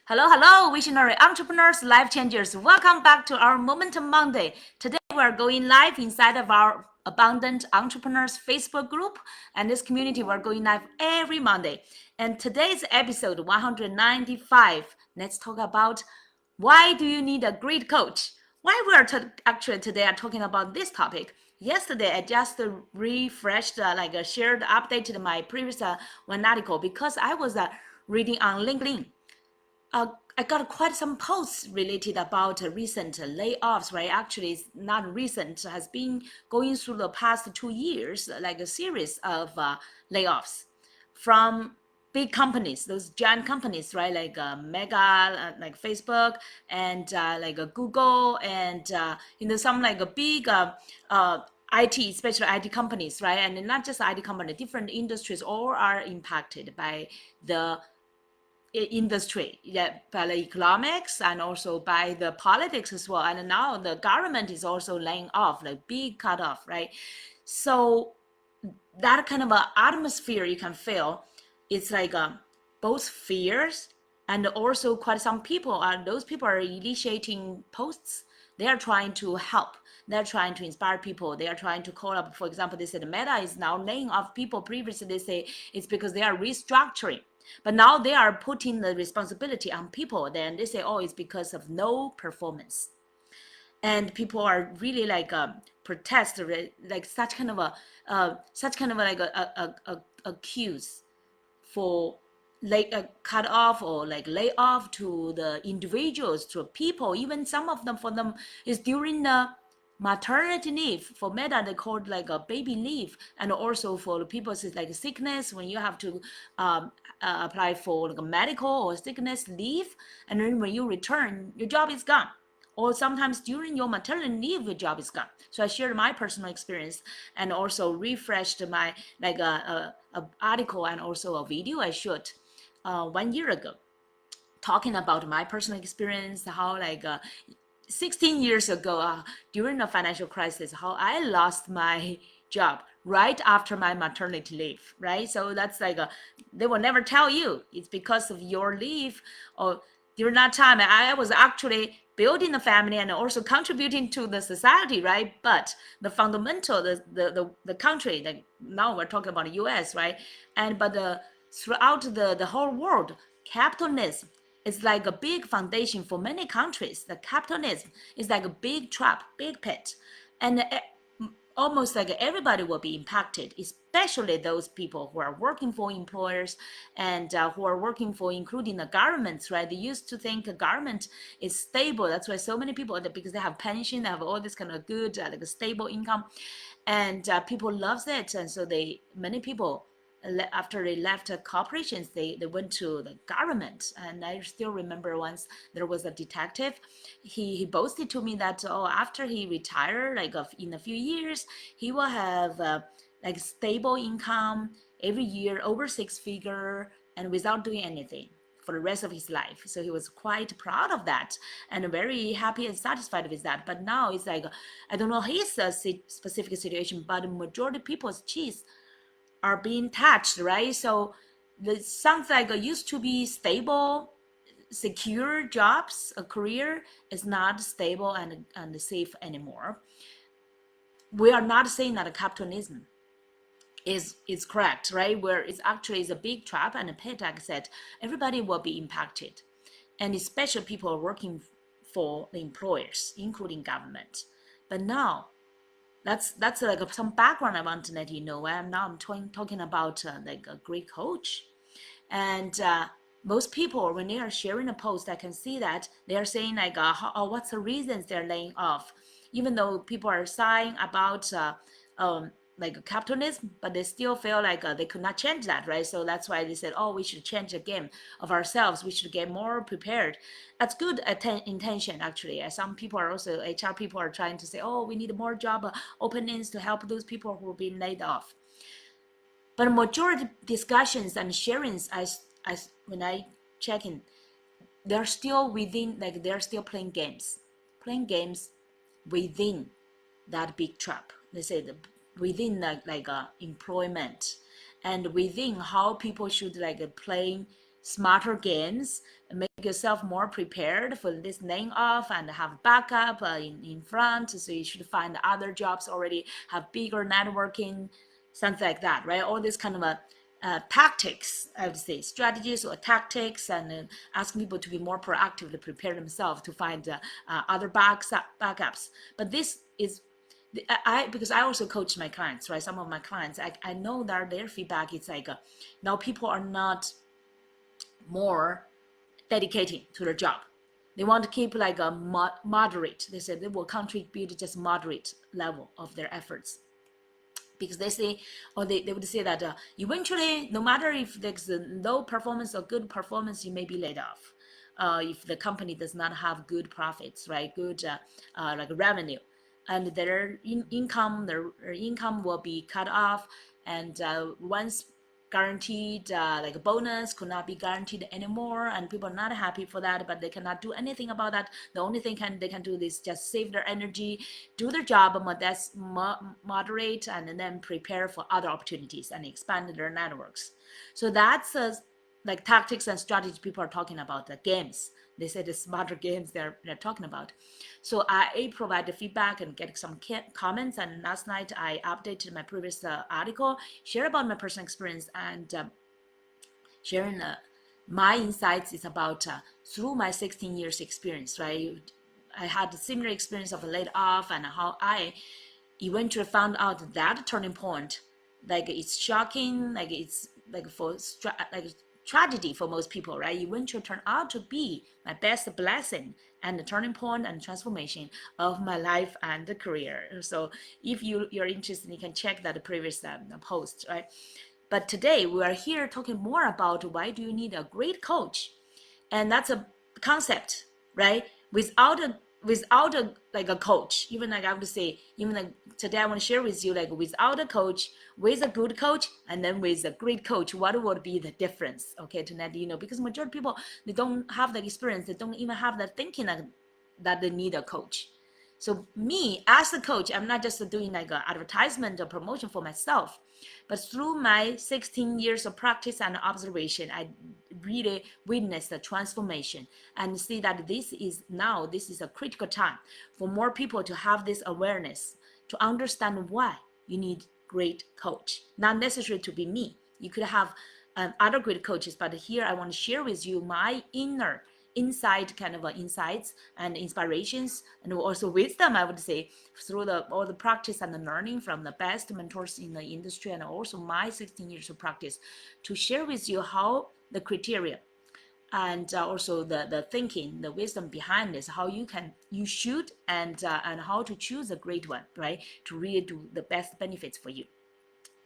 Hello, hello, visionary entrepreneurs, life changers. Welcome back to our Momentum Monday. Today we are going live inside of our Abundant Entrepreneurs Facebook group. And this community, we're going live every Monday. And today's episode 195. Let's talk about why do you need a great coach? Why we are actually today are talking about this topic. Yesterday, I just refreshed, shared, updated my previous one article because I was reading on LinkedIn. I got quite some posts related about recent layoffs, right? Actually, it's not recent, has been going through the past 2 years, like a series of layoffs from big companies, those giant companies, right? Like Mega, like Facebook, and Google, and some like a big IT, especially IT companies, right? And not just IT companies, different industries all are impacted by the industry, yeah, by the economics and also by the politics as well. And now the government is also laying off, like big cut off, right? So that kind of a atmosphere you can feel, it's like both fears and also quite some people, and those people are initiating posts. They are trying to help. They're trying to inspire people. They are trying to call up. For example, they said Meta is now laying off people. Previously, they say it's because they are restructuring. But now they are putting the responsibility on people. Then they say, oh, it's because of no performance. And people are really like protest, like such kind of like a accuse for like cut off or like lay off to the individuals, to people. Even some of them, for them, is during the maternity leave. For Meta, they called like a baby leave, and also for the people it's like sickness, when you have to apply for like a medical or sickness leave, and then when you return, your job is gone. Or sometimes during your maternity leave, your job is gone. So I shared my personal experience and also refreshed my like a article and also a video I shot 1 year ago, talking about my personal experience, how 16 years ago, during the financial crisis, how I lost my job right after my maternity leave, right? So that's like they will never tell you it's because of your leave, or during that time I was actually building a family and also contributing to the society, right? But the fundamental, the country, like now we're talking about the US, right? And but throughout the whole world, capitalism is like a big foundation for many countries. The capitalism is like a big trap, big pit, and almost like everybody will be impacted, especially those people who are working for employers and who are working for, including the governments, right? They used to think the government is stable. That's why so many people, because they have pension, they have all this kind of good, like a stable income, and people loves it, and so many people after they left corporations, they went to the government. And I still remember once there was a detective, he boasted to me that, oh, after he retired, like in a few years, he will have like stable income every year, over 6 figure, and without doing anything for the rest of his life. So he was quite proud of that and very happy and satisfied with that. But now it's like, I don't know his specific situation, but the majority of people's cheese are being touched, right? So it sounds like used to be stable, secure jobs, a career is not stable and safe anymore. We are not saying that capitalism is correct, right? Where it's actually is a big trap and a pit, like I said, everybody will be impacted. And especially people working for the employers, including government. But now that's like some background I want to let you know. I'm talking about like a great coach, and most people when they are sharing a post, I can see that they are saying like, what's the reasons they're laying off, even though people are sighing about like capitalism, but they still feel like they could not change that, right? So that's why they said, oh, we should change the game of ourselves. We should get more prepared. That's good intention, actually. Some people are also, HR people are trying to say, oh, we need more job openings to help those people who are being laid off. But majority discussions and sharings, when I check in, they're still within, like they're still playing games within that big trap. They say within like employment, and within how people should like playing smarter games, make yourself more prepared for this laying off and have backup in front. So you should find other jobs already, have bigger networking, something like that, right? All this kind of tactics, I would say, strategies or tactics, and asking people to be more proactive to prepare themselves to find other backups. But this is because I also coach my clients, right? Some of my clients, I know that their feedback is like, now people are not more dedicating to their job. They want to keep like a moderate. They said they will contribute just moderate level of their efforts. Because they say, or they would say that eventually, no matter if there's a low performance or good performance, you may be laid off. If the company does not have good profits, right? Good like revenue, and their income will be cut off, and once guaranteed like a bonus could not be guaranteed anymore, and people are not happy for that, but they cannot do anything about that. The only thing they can do is just save their energy, do their job, moderate, and then prepare for other opportunities and expand their networks. So that's like tactics and strategy people are talking about, the games. They say the smarter games they're talking about. So I provide the feedback and get some comments. And last night I updated my previous article, share about my personal experience, and sharing my insights is about through my 16 years experience, right? I had a similar experience of a laid off, and how I eventually found out that turning point, like it's shocking, like it's like tragedy for most people, right? Eventually turned out to be my best blessing and the turning point and transformation of my life and the career. So if you're interested, you can check that previous post, right? But today we are here talking more about why do you need a great coach, and that's a concept, right? Without a like a coach, even like I would say, even like today I want to share with you, like without a coach, with a good coach, and then with a great coach, what would be the difference? Okay, to let you know, because majority of people, they don't have the experience, they don't even have the thinking that they need a coach. So me as a coach, I'm not just doing like an advertisement or promotion for myself, but through my 16 years of practice and observation, I really witnessed the transformation and see that this is a critical time for more people to have this awareness, to understand why you need great coach. Not necessarily to be me. You could have other great coaches, but here I want to share with you my inner inside kind of insights and inspirations, and also wisdom, I would say, through all the practice and the learning from the best mentors in the industry, and also my 16 years of practice, to share with you how the criteria and also the thinking, the wisdom behind this, how you should and how to choose a great one, right, to really do the best benefits for you.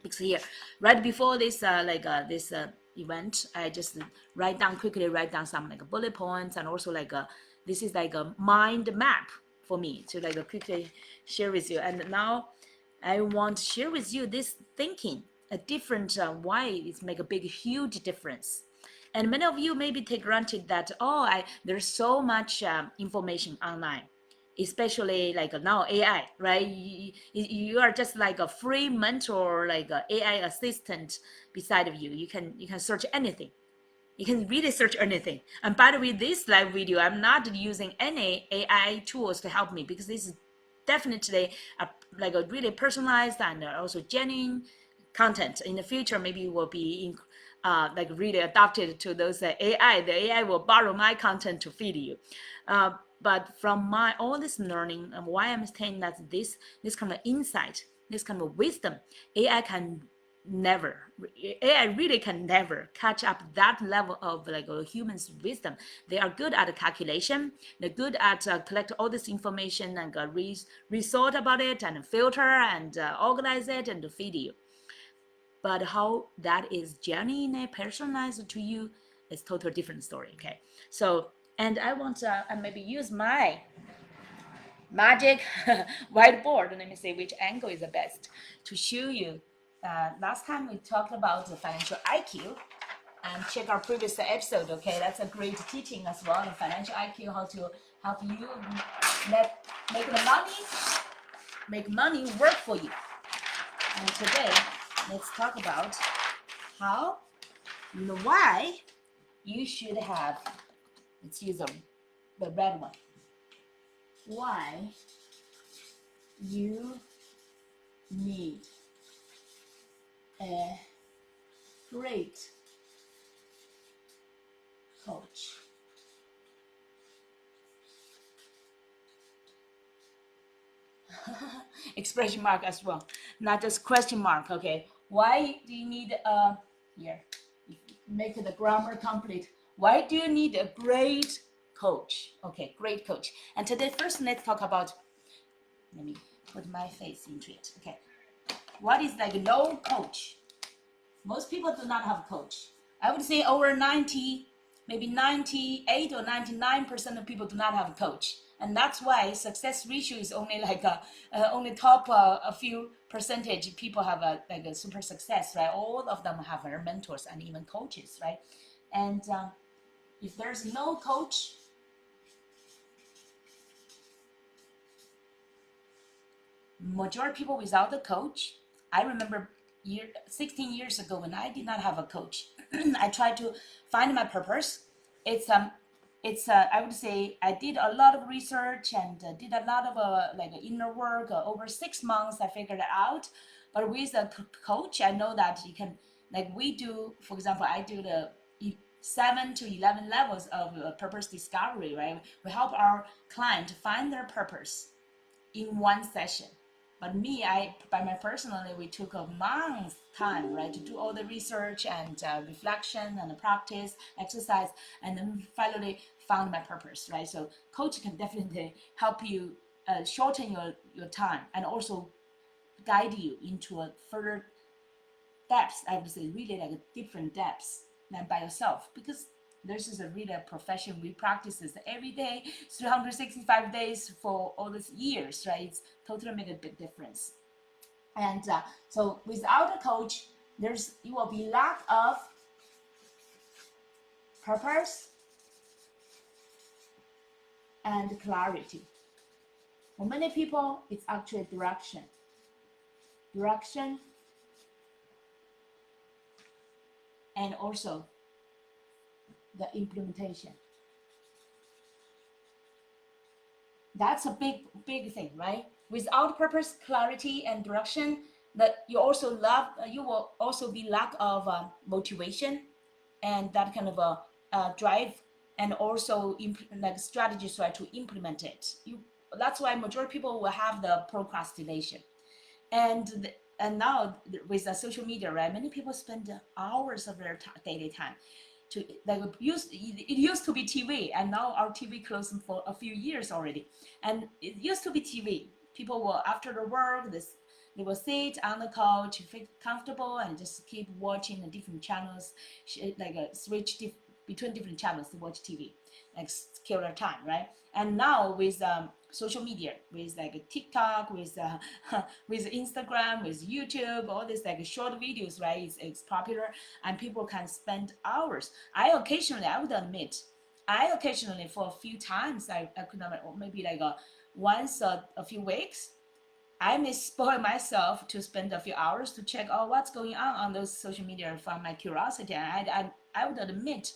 Because here, right before this this event, I just quickly write down some like bullet points, and also like this is like a mind map for me to like quickly share with you. And now I want to share with you this thinking, a different why it make a big huge difference. And many of you maybe take granted that there's so much information online, especially like now AI, right? You are just like a free mentor, like a AI assistant beside of you. You can search anything. You can really search anything. And by the way, this live video, I'm not using any AI tools to help me, because this is definitely like a really personalized and also genuine content. In the future, maybe will be like really adapted to those AI. The AI will borrow my content to feed you. But from all this learning, and why I'm saying that this kind of insight, this kind of wisdom, AI really can never catch up that level of like a human's wisdom. They are good at calculation. They're good at collect all this information and resort about it and filter and organize it and to feed you. But how that is genuinely personalized to you is totally different story. Okay, so and I want to maybe use my magic whiteboard. Let me see which angle is the best to show you. Last time we talked about the financial IQ, and check our previous episode. Okay, that's a great teaching as well. The financial IQ, how to help you make money work for you. And today, let's talk about why you should have, let's use the red one. Why you need a great coach. Expression mark as well, not just question mark. Okay, why do you need here, make the grammar complete. Why do you need a great coach? Okay, great coach. And today first let's talk about, let me put my face into it. Okay, what is like no coach? Most people do not have a coach. I would say over 90, maybe 98 or 99% of people do not have a coach. And that's why success ratio is only like only top a few percentage people have like a super success, right? All of them have their mentors and even coaches, right? And if there's no coach, majority of people without a coach, I remember 16 years ago when I did not have a coach, I tried to find my purpose. It's I would say I did a lot of research and did a lot of like inner work. Over 6 months, I figured it out. But with a coach, I know that you can, like we do, for example, I do the 7 to 11 levels of purpose discovery, right? We help our client find their purpose in one session. But me, by my personally, we took a month's time, right, to do all the research and reflection and practice, exercise, and then finally found my purpose, right? So coach can definitely help you shorten your time and also guide you into a further depths. I would say really like a different depths than by yourself, because this is a really a profession we practice this every day, 365 days for all these years, right? It's totally make a big difference. And so without a coach, you will be lack of purpose and clarity. For many people, it's actually direction and also the implementation. That's a big thing, right? Without purpose, clarity, and direction, that you will also be lack of motivation and that kind of a drive, and also like strategies, right, to implement it. That's why majority of people will have the procrastination. And now with the social media, right, many people spend hours of their daily time to like it used to be TV, and now our TV closed for a few years already. And it used to be TV. People will, after the work, they will sit on the couch, feel comfortable, and just keep watching the different channels, like switch between different channels to watch TV, like kill their time, right? And now with social media, with like TikTok, with with Instagram, with YouTube, all these like short videos, right? It's popular, and people can spend hours. I would admit, I occasionally for a few times, I could not, maybe like once a few weeks, I may spoil myself to spend a few hours to check out what's going on those social media from my curiosity. And I would admit,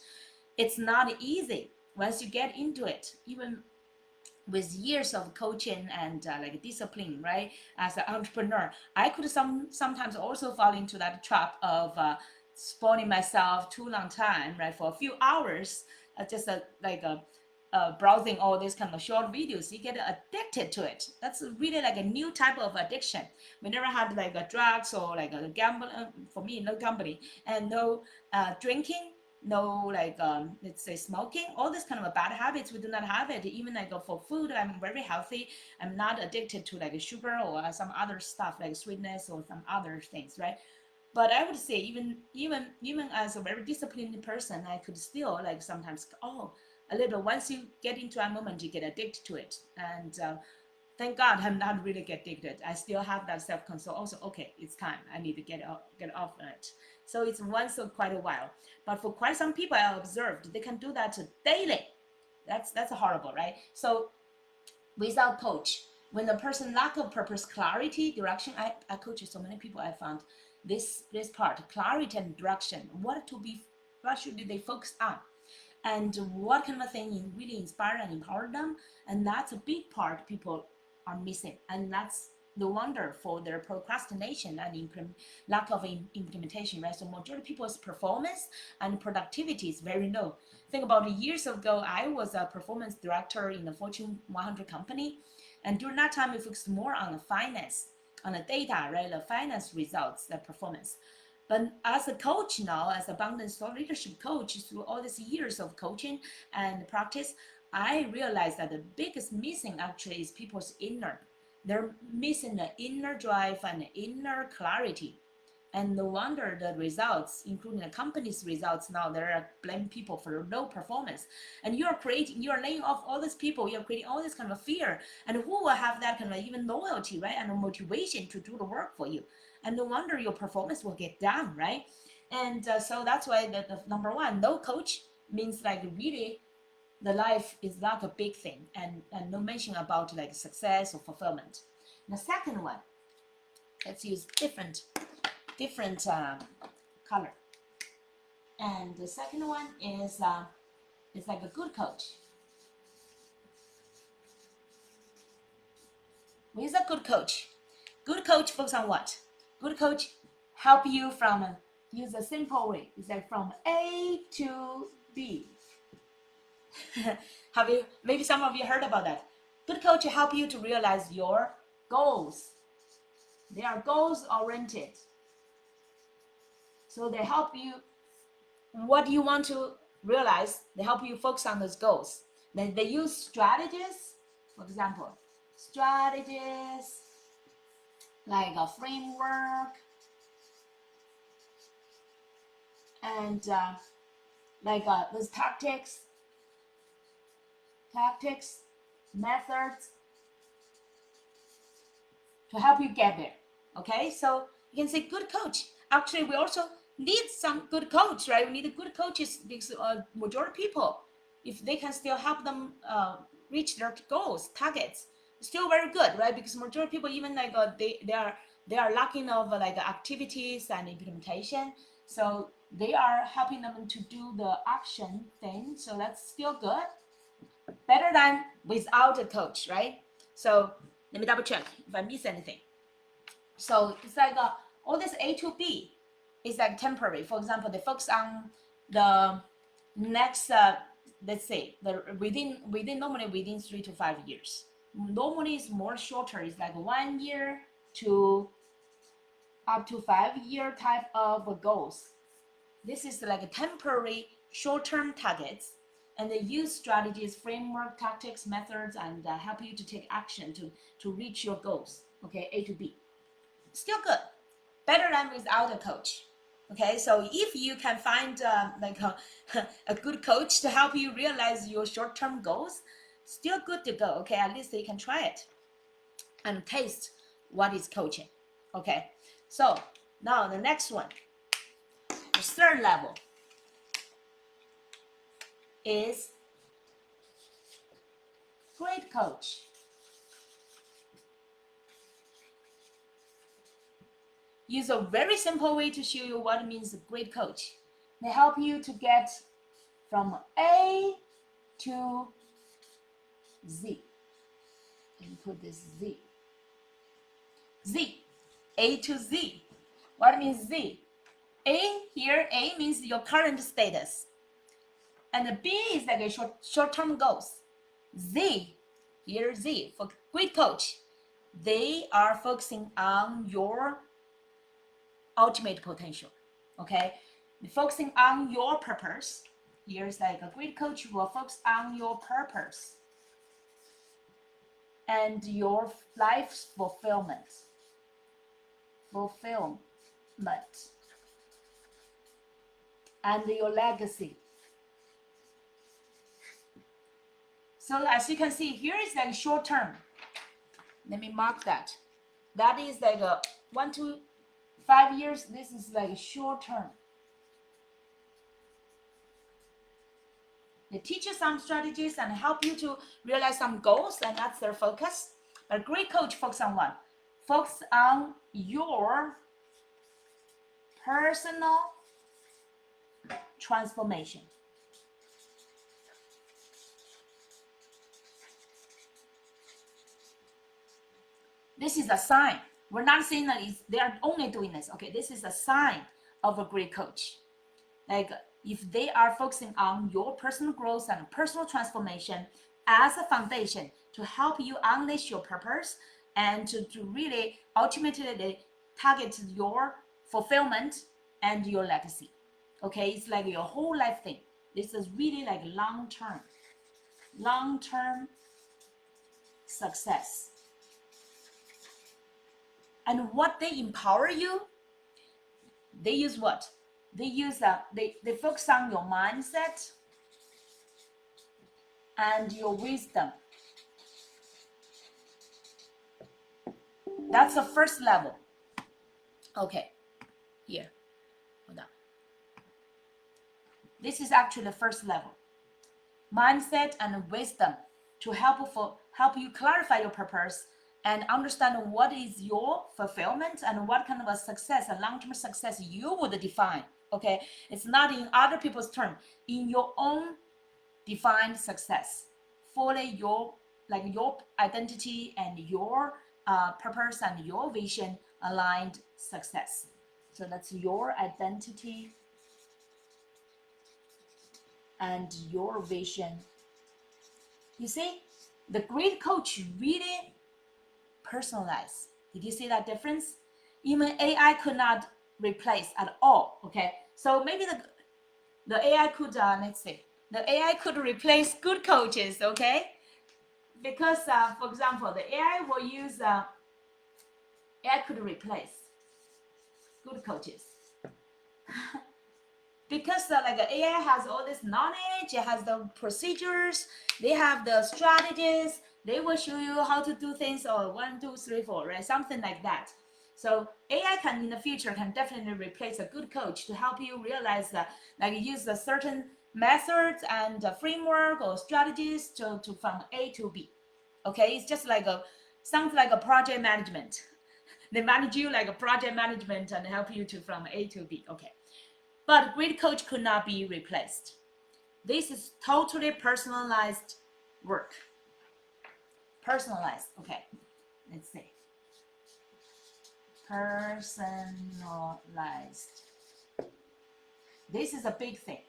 it's not easy once you get into it, even with years of coaching and like discipline, right? As an entrepreneur, I could sometimes also fall into that trap of spoiling myself too long time, right? For a few hours, just browsing all these kind of short videos, you get addicted to it. That's really like a new type of addiction. We never had like a drugs or like a gamble. For me, no gambling and no drinking. No, like let's say smoking, all this kind of bad habits, we do not have it. Even like for food, I'm very healthy. I'm not addicted to like sugar or some other stuff like sweetness or some other things, right? But I would say even as a very disciplined person, I could still like sometimes a little. Once you get into a moment, you get addicted to it. And thank God I'm not really get addicted. I still have that self control. Also, okay, it's time. I need to get off it. So it's once or quite a while. But for quite some people I observed, they can do that daily. That's horrible, right? So without coach, when the person lack of purpose, clarity, direction, I coach so many people. I found this part, clarity and direction. What should they focus on? and what kind of thing really inspire and empower them. And that's a big part people are missing, and that's the wonder for their procrastination and lack of implementation, right? So majority of people's performance and productivity is very low. Think about years ago, I was a performance director in a Fortune 100 company, and during that time we focused more on the finance, on the data, right? The finance results, the performance. But as a coach now, as abundance thought leadership coach, through all these years of coaching and practice, I realized that the biggest missing actually is people's inner. They're missing the inner drive and the inner clarity. And no wonder the results, including the company's results now, they're blaming people for low performance. And you're laying off all these people, you're creating all this kind of fear. And who will have that kind of even loyalty, right? And motivation to do the work for you. And no wonder your performance will get down, right? And so that's why the number one, no coach means like really the life is not a big thing, and no mention about like success or fulfillment. And the second one, let's use different color. And the second one is like a good coach. What is a good coach? Good coach focus on what? Good coach help you from use a simple way. It's like from A to B. Maybe some of you heard about that. Good coach help you to realize your goals. They are goals oriented. So they help you what you want to realize. They help you focus on those goals. Then they use strategies, for example, strategies like a framework and like those tactics, methods to help you get there. Okay, so you can say good coach. Actually, we also need some good coach, right? We need good coaches because majority of people, if they can still help them reach their goals, targets, still very good, right? Because majority of people even like they are lacking of like activities and implementation, so they are helping them to do the action thing. So that's still good, better than without a coach, right? So let me double check if I miss anything. So it's like all this A to B is like temporary. For example, they focus on the next, let's say, within normally within 3 to 5 years. Normally it's more shorter. It's like 1 year to up to 5 year type of goals. This is like a temporary short-term targets, and they use strategies, framework, tactics, methods, and help you to take action to reach your goals. Okay, A to B. Still good, better than without a coach. Okay, so if you can find like a good coach to help you realize your short-term goals, still good to go. Okay, at least you can try it and taste what is coaching. Okay, so now the next one, the third level is great coach. Use a very simple way to show you what it means a great coach. They help you to get from A to Z. Let me put this Z. Z. A to Z. What means Z? A here, A means your current status. And the B is like a short-term goals. Z, here Z, for great coach, they are focusing on your ultimate potential. Okay, focusing on your purpose. Here's like a great coach will focus on your purpose and your life's fulfillment and your legacy. So as you can see, here is like short term. Let me mark that. That is like a 1 to 5 years. This is like short term. They teach you some strategies and help you to realize some goals, and that's their focus. But a great coach focuses on what? Focus on your personal transformation. This is a sign. We're not saying that they are only doing this. Okay, this is a sign of a great coach. Like if they are focusing on your personal growth and personal transformation as a foundation to help you unleash your purpose and to really ultimately target your fulfillment and your legacy. Okay, it's like your whole life thing. This is really like long-term success. And what they empower you, they use what? They use they focus on your mindset and your wisdom. That's the first level. Okay, here, hold on. This is actually the first level. Mindset and wisdom to help you clarify your purpose and understand what is your fulfillment and what kind of a success, a long-term success you would define. Okay, it's not in other people's terms, in your own defined success. Fully your identity and your purpose and your vision aligned success. So that's your identity and your vision. You see, the great coach really personalized. Did you see that difference? Even AI could not replace at all. Okay, so maybe the AI could let's see, the AI could replace good coaches. Okay, because for example, the AI will use AI could replace good coaches. Because like AI has all this knowledge, it has the procedures, they have the strategies, they will show you how to do things, or 1, 2, 3, 4, right? Something like that. So AI can in the future can definitely replace a good coach to help you realize that, like use a certain methods and framework or strategies to from A to B. Okay, it's just like sounds like a project management. They manage you like a project management and help you to from A to B. Okay. But great coach could not be replaced. This is totally personalized work. Personalized. Okay, let's see. Personalized. This is a big thing.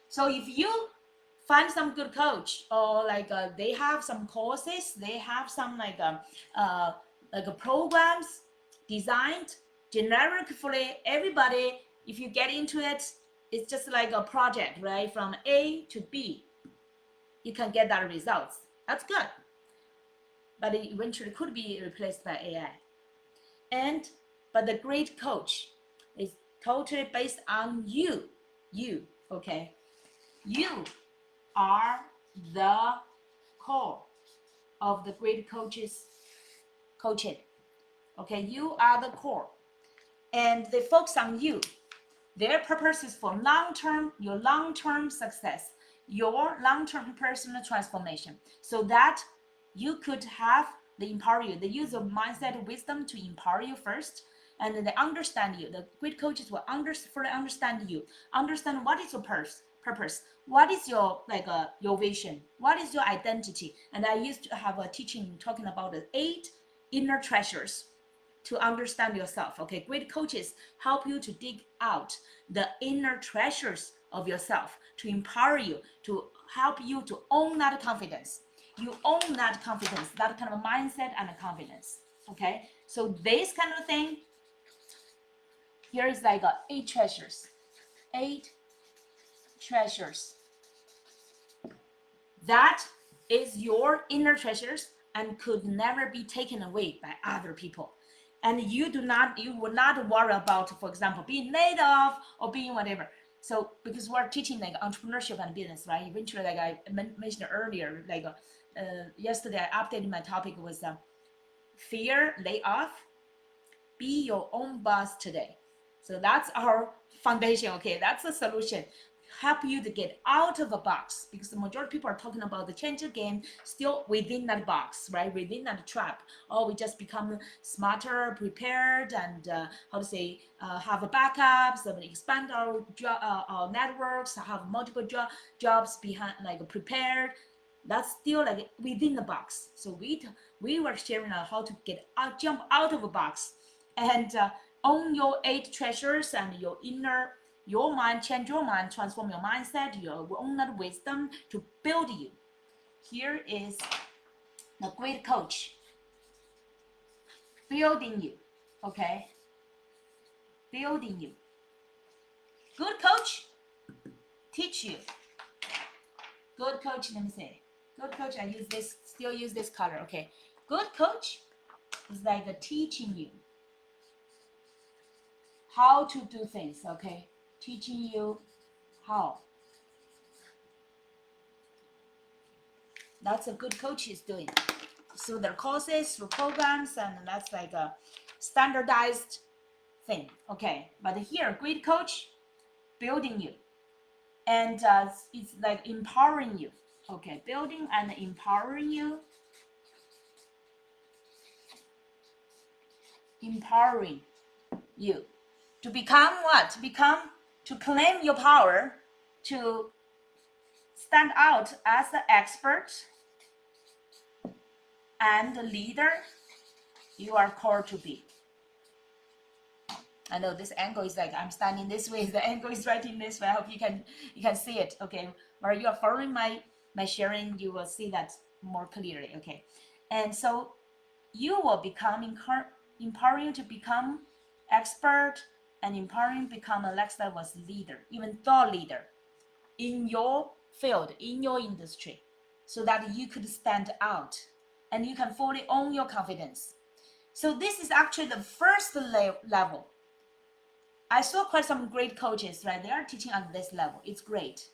So if you find some good coach, or like they have some courses, they have some like programs designed generic for everybody. If you get into it, it's just like a project, right? From A to B, you can get that results. That's good. But it eventually could be replaced by AI. But the great coach is totally based on you, okay? You are the core of the great coach's coaching, okay? You are the core. And they focus on you. Their purpose is for your long-term success, your long-term personal transformation, so that you could have the empower you. They use of mindset wisdom to empower you first, and then they understand you. The great coaches will fully understand you, understand what is your purpose, what is your your vision, what is your identity. And I used to have a teaching talking about the 8 inner treasures to understand yourself. Okay, great coaches help you to dig out the inner treasures of yourself, to empower you, to help you to own that confidence. You own that confidence, that kind of mindset and confidence. Okay, so this kind of thing, here is like 8 treasures. 8 treasures. That is your inner treasures and could never be taken away by other people. And you will not worry about, for example, being laid off or being whatever. So because we're teaching like entrepreneurship and business, right? Eventually, like I mentioned earlier, like yesterday I updated my topic was fear layoff. Be your own boss today. So that's our foundation. Okay, that's the solution. Help you to get out of a box, because the majority of people are talking about the change of game still within that box, right? Within that trap. Or we just become smarter, prepared, and have a backups, expand our networks, have multiple jobs behind, like prepared. That's still like within the box. So we were sharing how to get out, jump out of a box, and own your 8 treasures and your inner, your mind, change your mind, transform your mindset, your own that wisdom to build you. Here is the great coach building you. Okay, building you. Good coach teach you. Good coach, let me say. Good coach, I use this, still use this color. Okay. Good coach is like teaching you how to do things. Okay. Teaching you how. That's a good coach is doing. Through their courses, through programs, and that's like a standardized thing. Okay. But here, great coach building you. And it's like empowering you. Okay. Building and empowering you. Empowering you to become what? To claim your power, to stand out as the expert and the leader you are called to be. I know this angle is like I'm standing this way, the angle is right in this way. I hope you can see it. Okay, where you are following my sharing, you will see that more clearly. Okay, and so you will become empowering you to become expert and empowering become a next level leader, even thought leader in your field, in your industry, so that you could stand out and you can fully own your confidence. So this is actually the first level. I saw quite some great coaches, right? They are teaching at this level. It's great.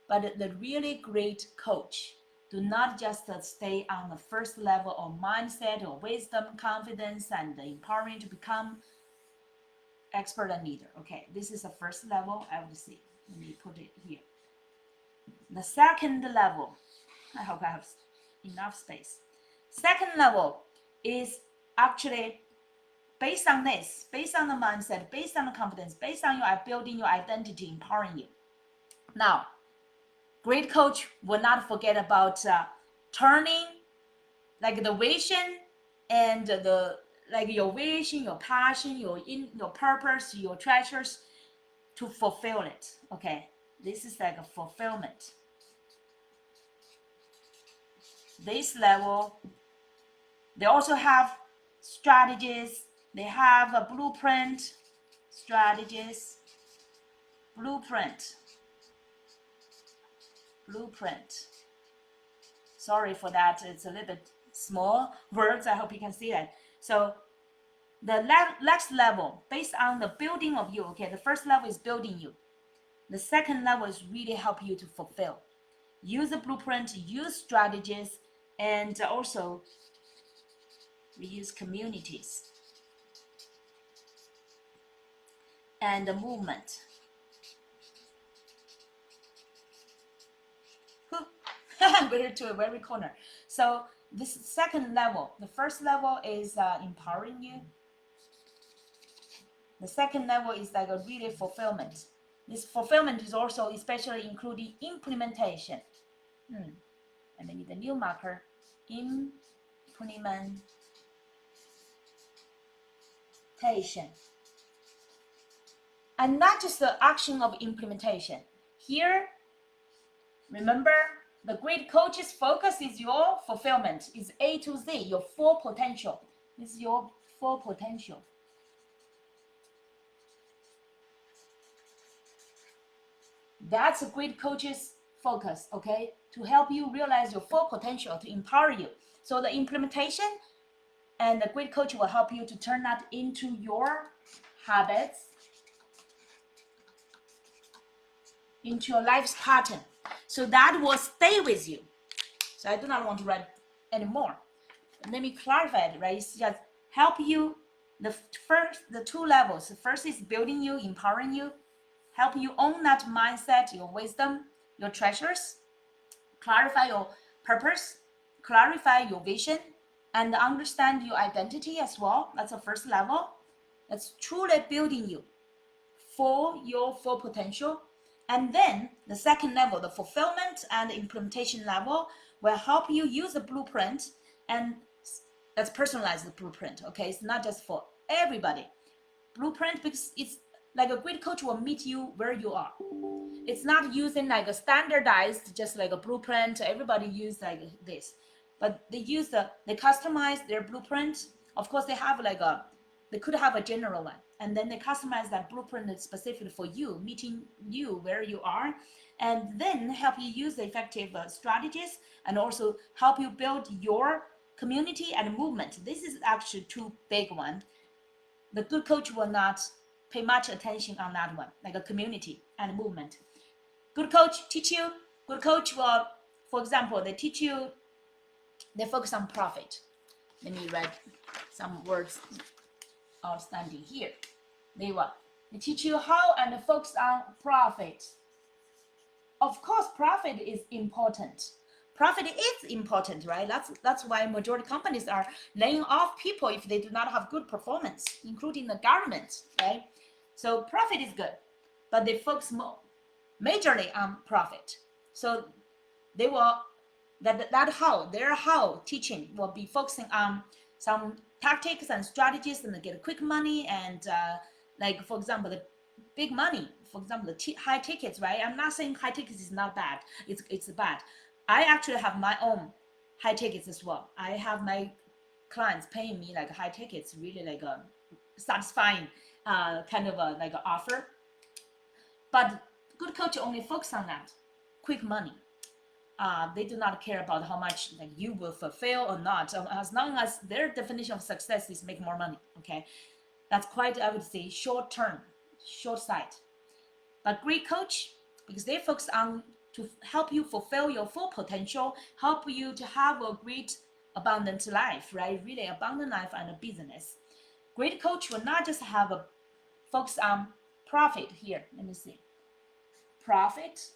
But the really great coach do not just stay on the first level of mindset or wisdom, confidence, and empowering to become expert and leader. Okay, this is the first level I would see. Let me put it here. The second level, I hope I have enough space. Second level is actually based on this, based on the mindset, based on the confidence, based on your building your identity, empowering you. Now, great coach will not forget about turning like the vision and the like your vision, your passion, your purpose, your treasures to fulfill it. Okay, this is like a fulfillment. This level, they also have strategies. They have a blueprint, strategies, blueprint. Sorry for that. It's a little bit small words. I hope you can see that. So the next level, based on the building of you, okay, the first level is building you. The second level is really help you to fulfill. Use the blueprint, use strategies, and also we use communities and the movement. I'm going to a very corner. So this second level, the first level is empowering you. The second level is like a really fulfillment. This fulfillment is also especially including implementation. And I need a new marker. Implementation. And not just the action of implementation. Here, remember, the great coach's focus is your fulfillment, is A to Z, your full potential. This is your full potential. That's a great coach's focus, okay? To help you realize your full potential, to empower you. So the implementation and the great coach will help you to turn that into your habits, into your life's pattern. So that will stay with you. So I do not want to write anymore. Let me clarify it, right? It's just help you, the two levels. The first is building you, empowering you, help you own that mindset, your wisdom, your treasures, clarify your purpose, clarify your vision, and understand your identity as well. That's the first level. That's truly building you for your full potential. And then the second level, the fulfillment and implementation level, will help you use the blueprint, and that's personalized the blueprint. Okay, it's not just for everybody. Blueprint, because it's like a great coach will meet you where you are. It's not using like a standardized, just like a blueprint. Everybody use like this, but they customize their blueprint. Of course, they could have a general one, and then they customize that blueprint specifically for you, meeting you where you are, and then help you use the effective strategies, and also help you build your community and movement. This is actually two big ones. The good coach will not pay much attention on that one, like a community and movement. Good coach teach you. Good coach will, for example, they focus on profit. Let me write some words outstanding here. They teach you how and focus on profit. Of course, profit is important. Profit is important, right? That's why majority companies are laying off people if they do not have good performance, including the government, right? So profit is good, but they focus majorly on profit. So they will their how teaching will be focusing on some tactics and strategies, and they get quick money, and like for example the big money, for example the high tickets, right? I'm not saying high tickets is not bad. It's bad. I actually have my own high tickets as well. I have my clients paying me like high tickets, really like a satisfying kind of a like an offer. But good coach only focus on that quick money. They do not care about how much like you will fulfill or not, as long as their definition of success is make more money. Okay, that's quite, I would say, short term, short sight. But great coach, because they focus on to help you fulfill your full potential, help you to have a great abundant life, right? Really abundant life and a business. Great coach will not just have a focus on profit here. Let me see. Profit,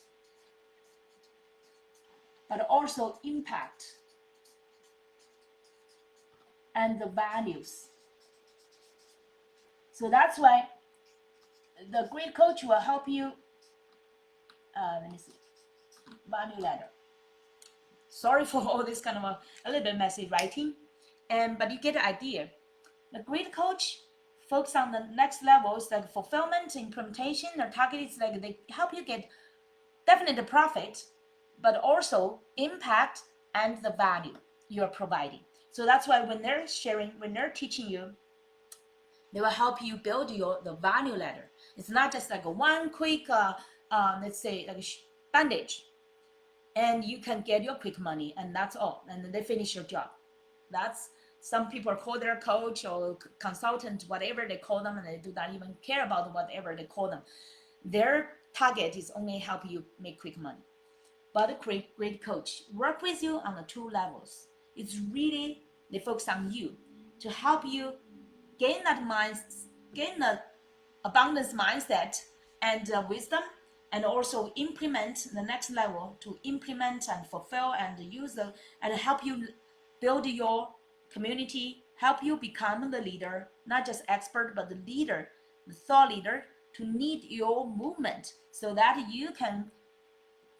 but also impact and the values. So that's why the great coach will help you. Let me see. Value ladder. Sorry for all this kind of a little bit messy writing, but you get the idea. The great coach focus on the next levels like fulfillment, implementation. Their target is like they help you get definite profit, but also impact and the value you are providing. So that's why when they're sharing, when they're teaching you, they will help you build the value ladder. It's not just like a one quick, let's say like a bandage, and you can get your quick money, and that's all, and then they finish your job. That's some people call their coach or consultant, whatever they call them, and they do not even care about whatever they call them. Their target is only help you make quick money. But a great coach work with you on the two levels. It's really, they focus on you to help you gain the abundance mindset and wisdom, and also implement the next level to implement and fulfill and use and help you build your community, help you become the leader, not just expert, but the leader, the thought leader to lead your movement so that you can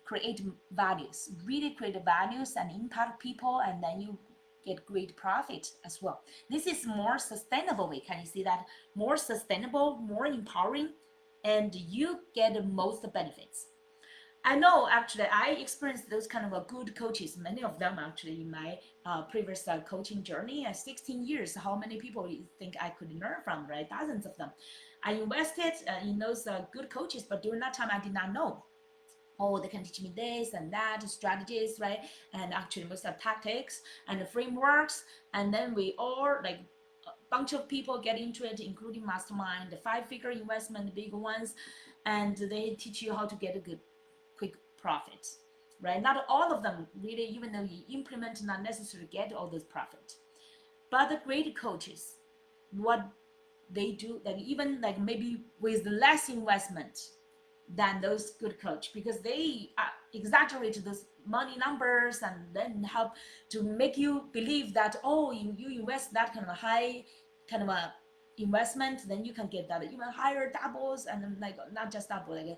create values, really create values and impact people, and then you get great profit as well. This is more sustainable way. Can you see that? More sustainable, more empowering, and you get the most benefits. I know actually I experienced those kind of good coaches, many of them actually in my previous coaching journey. 16 years, how many people you think I could learn from, right? Dozens of them. I invested in those good coaches, but during that time I did not know. Oh, they can teach me this and that, strategies, right? And actually most of tactics and the frameworks. And then we all like a bunch of people get into it, including mastermind, the 5-figure investment, the big ones. And they teach you how to get a good, quick profit, right? Not all of them really, even though you implement, not necessarily get all those profit. But the great coaches, what they do, like even like maybe with less investment than those good coach, because they exaggerate those money numbers and then help to make you believe that, oh, you invest that kind of a high kind of a investment, then you can get that even higher doubles, and then like not just double, like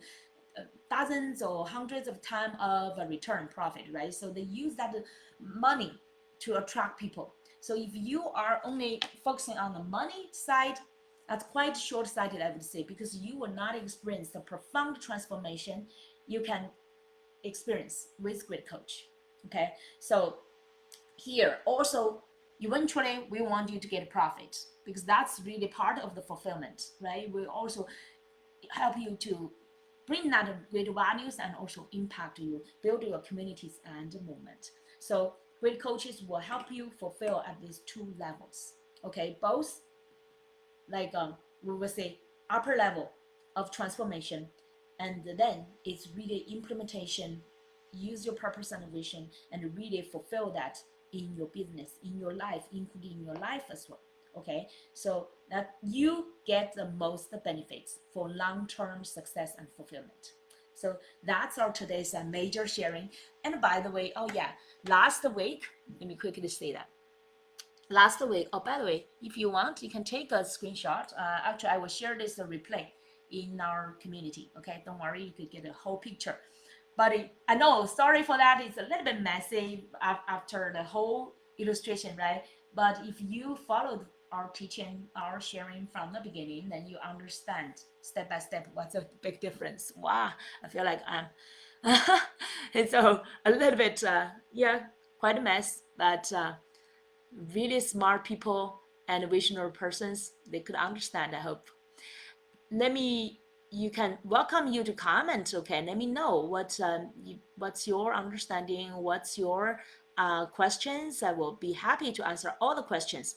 dozens or hundreds of times of a return profit, right? So they use that money to attract people. So if you are only focusing on the money side, that's quite short-sighted, I would say, because you will not experience the profound transformation you can experience with great coach. Okay, so here also eventually we want you to get profit, because that's really part of the fulfillment, right? We also help you to bring that great values and also impact you, build your communities and movement. So great coaches will help you fulfill at these two levels. Okay, both like we will say upper level of transformation, and then it's really implementation, use your purpose and vision, and really fulfill that in your business, in your life, including your life as well. Okay, so that you get the most benefits for long-term success and fulfillment. So that's our today's major sharing. And by the way, oh yeah, last week, let me quickly say that last week, oh, by the way, if you want, you can take a screenshot. Actually, I will share this replay in our community. Okay, don't worry, you could get a whole picture. But I know, sorry for that, it's a little bit messy after the whole illustration, right? But if you followed our teaching, our sharing from the beginning, then you understand step by step what's a big difference. Wow, I feel like I'm it's a little bit yeah, quite a mess, but really smart people and visionary persons, they could understand, I hope. You can welcome you to comment. Okay, let me know what's your understanding, what's your questions. I will be happy to answer all the questions.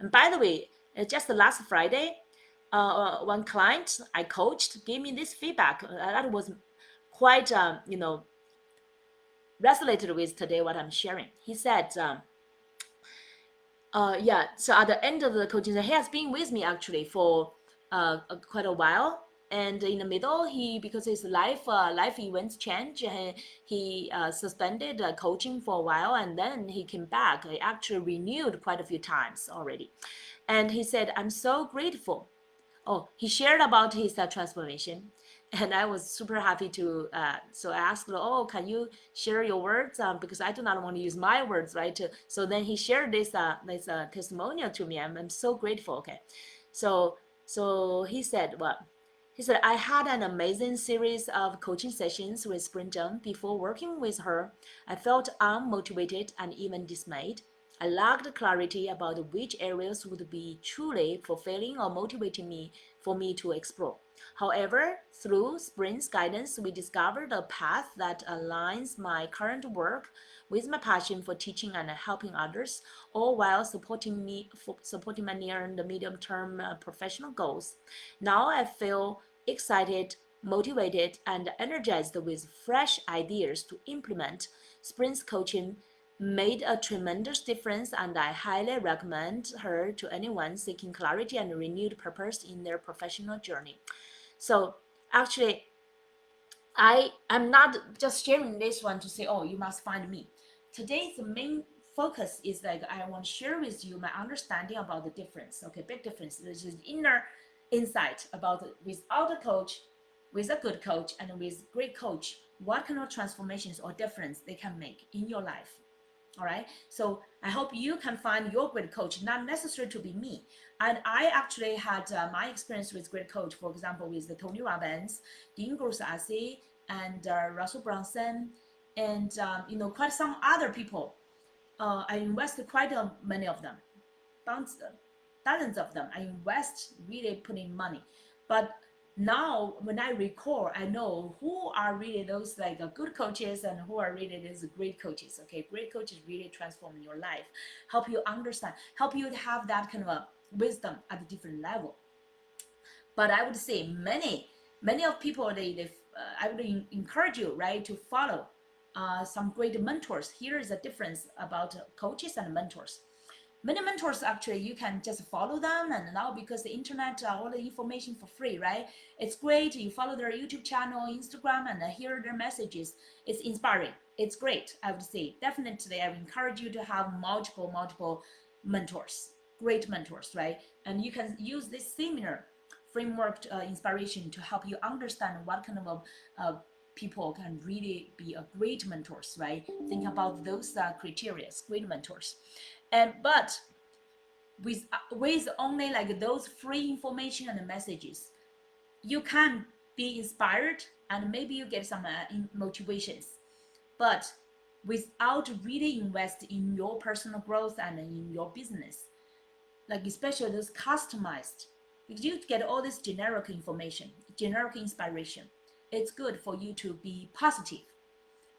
And by the way, just last Friday, one client I coached gave me this feedback that was quite resonated with today what I'm sharing. He said, yeah, so at the end of the coaching, he has been with me actually for quite a while. And in the middle, because his life events change, he suspended coaching for a while, and then he came back. He actually renewed quite a few times already. And he said, I'm so grateful. Oh, he shared about his transformation, and I was super happy to. So I asked, oh, can you share your words? Because I do not want to use my words, right? So then he shared this testimonial to me. I'm so grateful. Okay, so he said, well, he said, I had an amazing series of coaching sessions with Spring Zheng. Before working with her, I felt unmotivated and even dismayed. I lacked clarity about which areas would be truly fulfilling or motivating me for me to explore. However, through Spring's guidance, we discovered a path that aligns my current work with my passion for teaching and helping others, all while supporting my near and medium-term professional goals. Now I feel excited, motivated, and energized with fresh ideas to implement. Spring's coaching made a tremendous difference, and I highly recommend her to anyone seeking clarity and renewed purpose in their professional journey. So actually, I'm not just sharing this one to say, oh, you must find me. Today's main focus is like I want to share with you my understanding about the difference. Okay, big difference. This is inner insight about without a coach, with a good coach, and with great coach, what kind of transformations or difference they can make in your life. All right, so I hope you can find your great coach, not necessary to be me. And I actually had my experience with great coach, for example, with the Tony Robbins, Dean Grossassi, and Russell Brunson, and quite some other people. I invested quite many of them, dozens of them. I invest really putting money, but now when I recall, I know who are really those like good coaches and who are really those great coaches. Okay, great coaches really transform your life, help you understand, help you to have that kind of a wisdom at a different level. But I would say many of people I would encourage you, right, to follow some great mentors. Here is a difference about coaches and mentors. Many mentors actually you can just follow them, and now because the internet all the information for free, right? It's great. You follow their YouTube channel, Instagram, and hear their messages. It's inspiring. It's great. I would say definitely I would encourage you to have multiple mentors, great mentors, right? And you can use this similar framework inspiration to help you understand what kind of people can really be a great mentors, right? Think about those criteria, great mentors. But with only like those free information and messages, you can be inspired and maybe you get some motivations, but without really invest in your personal growth and in your business, like especially those customized, because you get all this generic information, generic inspiration. It's good for you to be positive,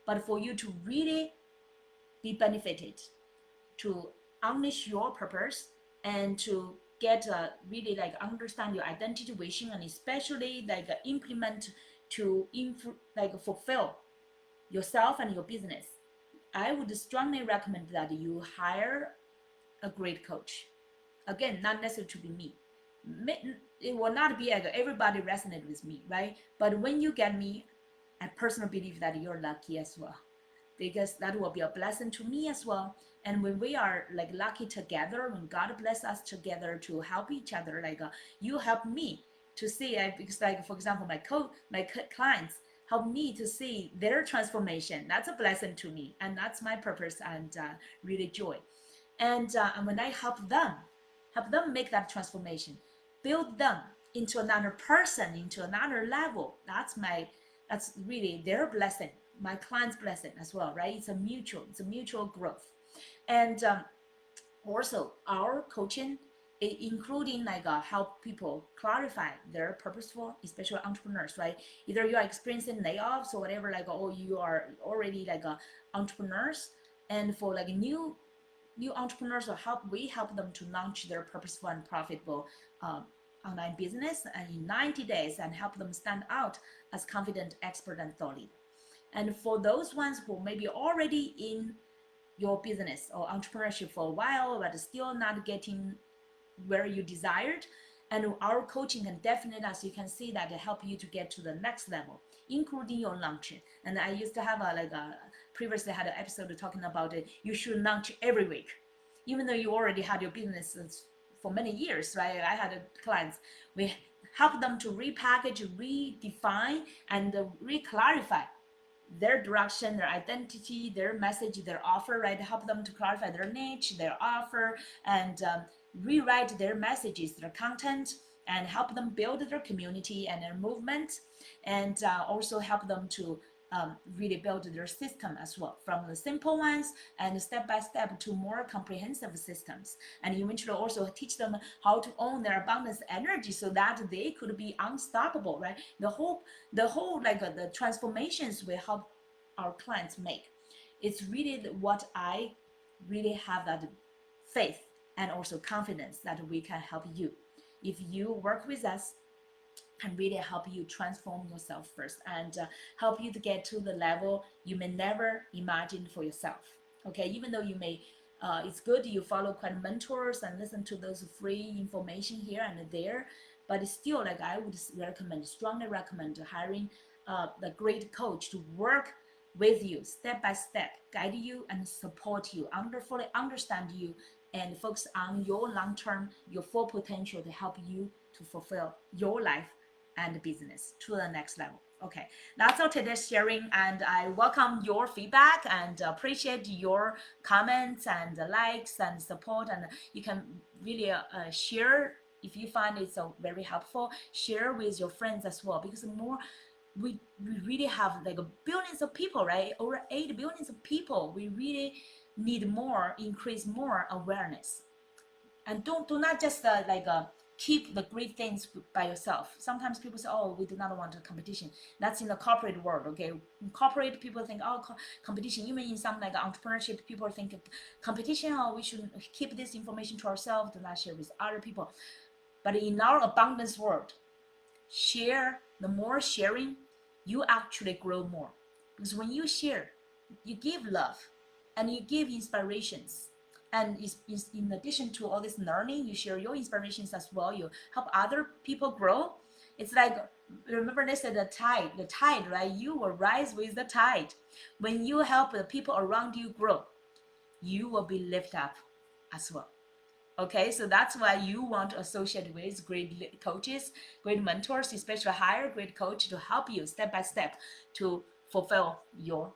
but for you to really be benefited, to unleash your purpose, and to get really like understand your identity vision, and especially like implement to like fulfill yourself and your business, I would strongly recommend that you hire a great coach. Again, not necessarily to be me. It will not be like everybody resonate with me, right? But when you get me, I personally believe that you're lucky as well, because that will be a blessing to me as well. And when we are like lucky together, when God bless us together to help each other, like you help me to see, because like for example, my clients help me to see their transformation. That's a blessing to me, and that's my purpose and really joy. And when I help them make that transformation, build them into another person, into another level. That's really their blessing, my client's blessing as well, right? It's a mutual growth. And also our coaching, including like help people clarify their purposeful, especially entrepreneurs, right? Either you are experiencing layoffs or whatever, like, or you are already like entrepreneurs, and for like new entrepreneurs, or we help them to launch their purposeful and profitable online business and in 90 days, and help them stand out as confident, expert, and thought leader. And for those ones who maybe already in your business or entrepreneurship for a while but still not getting where you desired, and our coaching can definitely, as you can see, that help you to get to the next level, including your launching. And I used to have previously had an episode talking about it. You should launch every week, even though you already had your business for many years, right? I had clients, we help them to repackage, redefine, and re-clarify their direction, their identity, their message, their offer, right? Help them to clarify their niche, their offer, and rewrite their messages, their content, and help them build their community and their movement, and also help them to really build their system as well, from the simple ones and step by step to more comprehensive systems, and eventually also teach them how to own their abundance energy so that they could be unstoppable, right? The whole like the transformations we help our clients make, it's really what I really have that faith and also confidence that we can help you if you work with us, can really help you transform yourself first, and help you to get to the level you may never imagine for yourself. Okay, even though you may it's good you follow quite mentors and listen to those free information here and there, but it's still like I would strongly recommend hiring the great coach to work with you step by step, guide you and support you, fully understand you, and focus on your long-term, your full potential to help you to fulfill your life and business to the next level. Okay, that's all today's sharing, and I welcome your feedback and appreciate your comments and likes and support. And you can really share if you find it's very helpful. Share with your friends as well, because the more we really have like billions of people, right? Over 8 billions of people. We really need more, increase more awareness, and do not just keep the great things by yourself. Sometimes people say, oh, we do not want a competition. That's in the corporate world, okay? In corporate, people think, oh, competition. Even in some like entrepreneurship, people think competition, oh, we should keep this information to ourselves, do not share with other people. But in our abundance world, the more sharing, you actually grow more. Because when you share, you give love and you give inspirations. And in addition to all this learning, you share your inspirations as well. You help other people grow. It's like, remember they said the tide, right? You will rise with the tide. When you help the people around you grow, you will be lifted up as well. Okay, so that's why you want to associate with great coaches, great mentors, especially hire great coach to help you step by step to fulfill your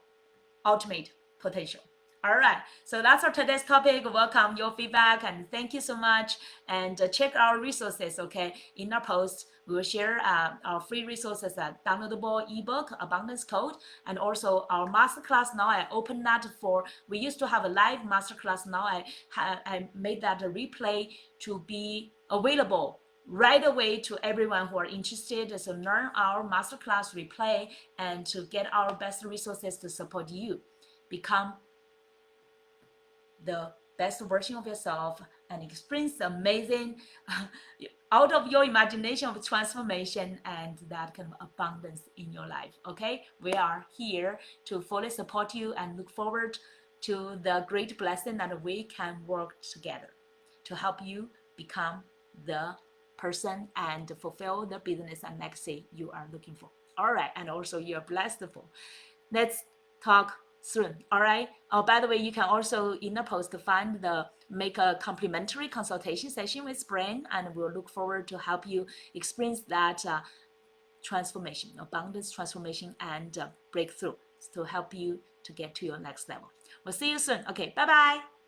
ultimate potential. All right, so that's our today's topic. Welcome your feedback and thank you so much. And check our resources, okay? In our post, we will share our free resources, downloadable ebook, Abundance Code, and also our masterclass. Now I open that for, we used to have a live masterclass. Now I made that a replay to be available right away to everyone who are interested. So learn our masterclass replay and to get our best resources to support you become the best version of yourself and experience amazing out of your imagination of transformation and that kind of abundance in your life. Okay, we are here to fully support you and look forward to the great blessing that we can work together to help you become the person and fulfill the business and legacy you are looking for. All right, and also you're blessed for. Let's talk soon. All right. Oh, by the way, you can also in the post find the make a complimentary consultation session with Brain, and we'll look forward to help you experience that transformation, abundance transformation, and breakthrough to help you to get to your next level. We'll see you soon. Okay. Bye bye.